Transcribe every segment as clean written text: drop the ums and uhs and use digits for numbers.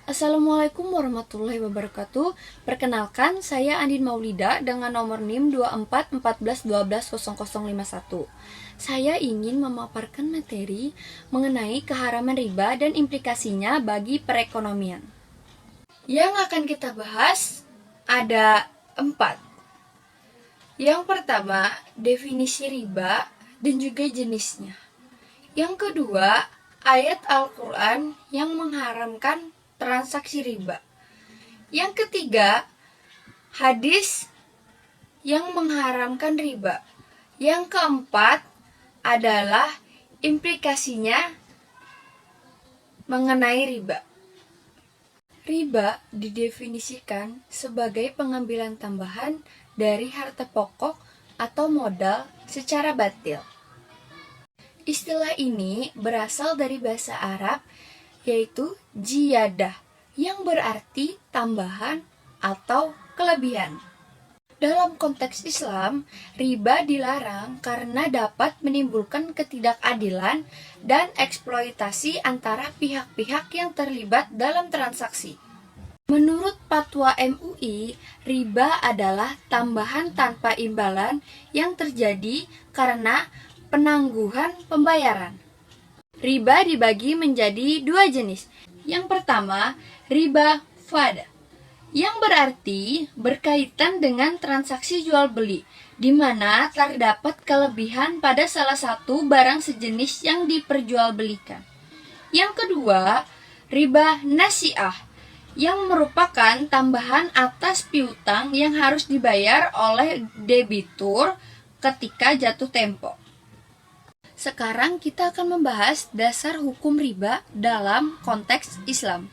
Assalamualaikum warahmatullahi wabarakatuh. Perkenalkan, saya Andin Maulida dengan nomor NIM 2414120051. Saya ingin memaparkan materi mengenai keharaman riba dan implikasinya bagi perekonomian. Yang akan kita bahas ada 4. Yang pertama, definisi riba dan juga jenisnya. Yang kedua, ayat Al-Quran yang mengharamkan transaksi riba. Yang ketiga, hadis yang mengharamkan riba. Yang keempat adalah implikasinya mengenai riba. Riba didefinisikan sebagai pengambilan tambahan dari harta pokok atau modal secara batil. Istilah ini berasal dari bahasa Arab, yaitu ziyadah, yang berarti tambahan atau kelebihan. Dalam konteks Islam, riba dilarang karena dapat menimbulkan ketidakadilan dan eksploitasi antara pihak-pihak yang terlibat dalam transaksi. Menurut Fatwa MUI, riba adalah tambahan tanpa imbalan yang terjadi karena penangguhan pembayaran. Riba dibagi menjadi 2 jenis. Yang pertama, riba fada, yang berarti berkaitan dengan transaksi jual beli, di mana terdapat kelebihan pada salah satu barang sejenis yang diperjualbelikan. Yang kedua, riba nasi'ah, yang merupakan tambahan atas piutang yang harus dibayar oleh debitur ketika jatuh tempo. Sekarang kita akan membahas dasar hukum riba dalam konteks Islam.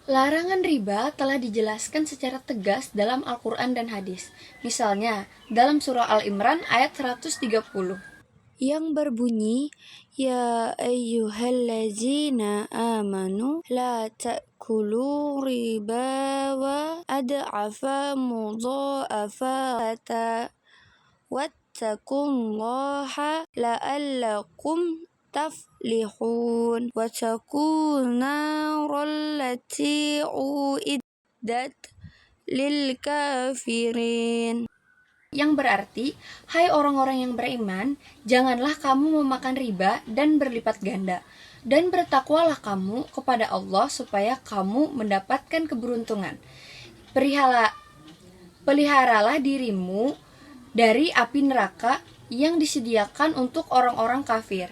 Larangan riba telah dijelaskan secara tegas dalam Al-Quran dan hadis. Misalnya, dalam surah Al-Imran ayat 130 yang berbunyi, Ya ayyuhallazina amanu la ta'kulu riba wa ad'afa mudha'afata wattaqullaha la'allakum taflihun wa taqun narallati uiddat lil kafirin, yang berarti, hai orang-orang yang beriman, janganlah kamu memakan riba dan berlipat ganda, dan bertakwalah kamu kepada Allah supaya kamu mendapatkan keberuntungan. Peliharalah dirimu dari api neraka yang disediakan untuk orang-orang kafir.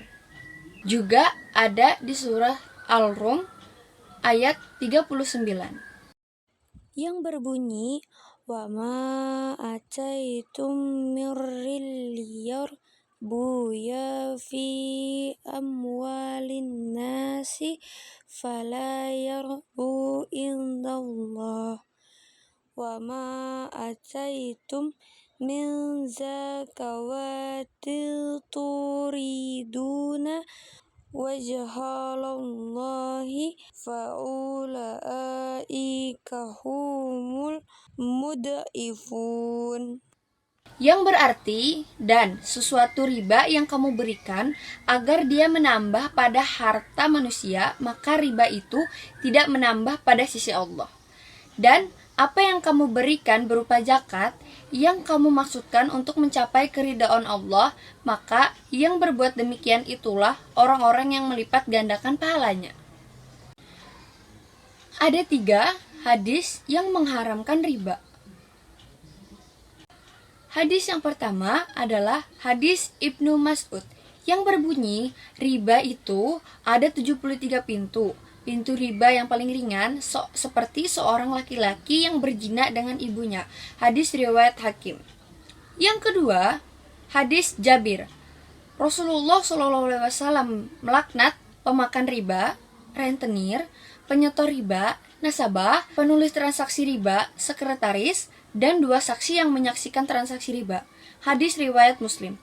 Juga ada di surah Al-Rum ayat 39 yang berbunyi, Wa ma ataitum mirrilliyar buya fi amwalin nasi fala yarbu indallah wa ma ataitum min zakawatil turiduna wajhalallahi fa'ulaika humul mud'ifun, yang berarti, dan sesuatu riba yang kamu berikan agar dia menambah pada harta manusia, maka riba itu tidak menambah pada sisi Allah. Dan apa yang kamu berikan berupa zakat yang kamu maksudkan untuk mencapai keridhaan Allah, maka yang berbuat demikian itulah orang-orang yang melipat gandakan pahalanya. Ada 3 hadis yang mengharamkan riba. Hadis yang pertama adalah hadis Ibnu Mas'ud yang berbunyi, riba itu ada 73 pintu. Pintu riba yang paling ringan seperti seorang laki-laki yang berzina dengan ibunya. Hadis riwayat Hakim. Yang kedua, hadis Jabir. Rasulullah SAW melaknat pemakan riba, rentenir, penyetor riba, nasabah, penulis transaksi riba, sekretaris, dan 2 saksi yang menyaksikan transaksi riba. Hadis riwayat Muslim.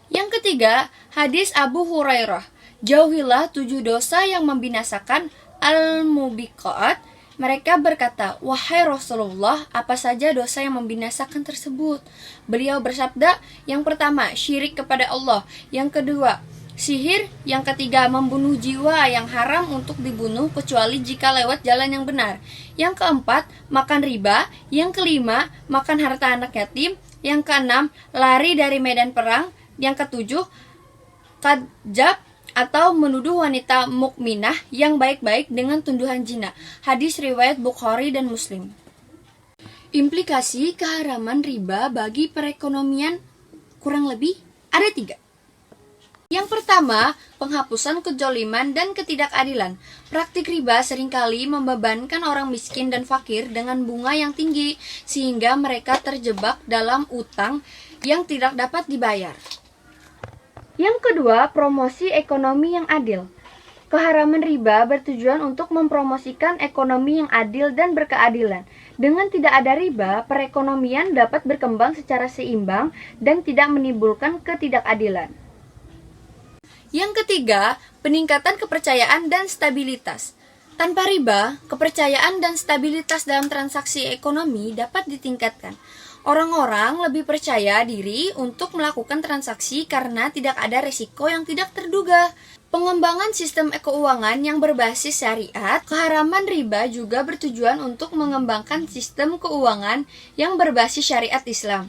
Yang ketiga, hadis Abu Hurairah. Jauhilah 7 dosa yang membinasakan al-mubiqat. Mereka berkata, wahai Rasulullah, apa saja dosa yang membinasakan tersebut? Beliau bersabda, yang pertama, syirik kepada Allah. Yang kedua, Sihir. Yang ketiga, membunuh jiwa yang haram untuk dibunuh kecuali jika lewat jalan yang benar. Yang keempat, makan riba. Yang kelima, makan harta anak yatim. Yang keenam, lari dari medan perang. Yang ketujuh, kadzab atau menuduh wanita mukminah yang baik-baik dengan tuduhan zina. Hadis riwayat Bukhari dan Muslim. Implikasi keharaman riba bagi perekonomian kurang lebih ada 3. Yang pertama, penghapusan kezaliman dan ketidakadilan. Praktik riba seringkali membebankan orang miskin dan fakir dengan bunga yang tinggi, sehingga mereka terjebak dalam utang yang tidak dapat dibayar. Yang kedua, promosi ekonomi yang adil. Keharaman riba bertujuan untuk mempromosikan ekonomi yang adil dan berkeadilan. Dengan tidak ada riba, perekonomian dapat berkembang secara seimbang dan tidak menimbulkan ketidakadilan. Yang ketiga, peningkatan kepercayaan dan stabilitas. Tanpa riba, kepercayaan dan stabilitas dalam transaksi ekonomi dapat ditingkatkan. Orang-orang lebih percaya diri untuk melakukan transaksi karena tidak ada risiko yang tidak terduga. Pengembangan sistem keuangan yang berbasis syariat. Keharaman riba juga bertujuan untuk mengembangkan sistem keuangan yang berbasis syariat Islam.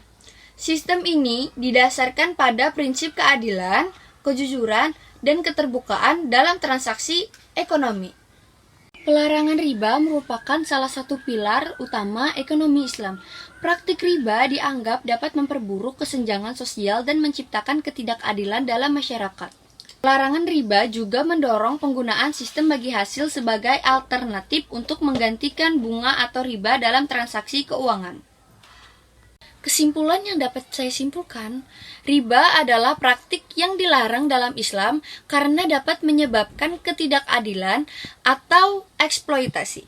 Sistem ini didasarkan pada prinsip keadilan, kejujuran, dan keterbukaan dalam transaksi ekonomi. Pelarangan riba merupakan salah satu pilar utama ekonomi Islam. Praktik riba dianggap dapat memperburuk kesenjangan sosial dan menciptakan ketidakadilan dalam masyarakat. Larangan riba juga mendorong penggunaan sistem bagi hasil sebagai alternatif untuk menggantikan bunga atau riba dalam transaksi keuangan. Kesimpulan yang dapat saya simpulkan, riba adalah praktik yang dilarang dalam Islam karena dapat menyebabkan ketidakadilan atau eksploitasi.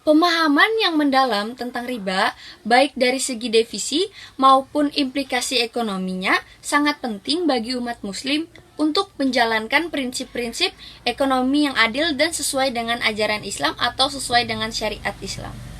Pemahaman yang mendalam tentang riba, baik dari segi definisi maupun implikasi ekonominya, sangat penting bagi umat muslim untuk menjalankan prinsip-prinsip ekonomi yang adil dan sesuai dengan ajaran Islam atau sesuai dengan syariat Islam.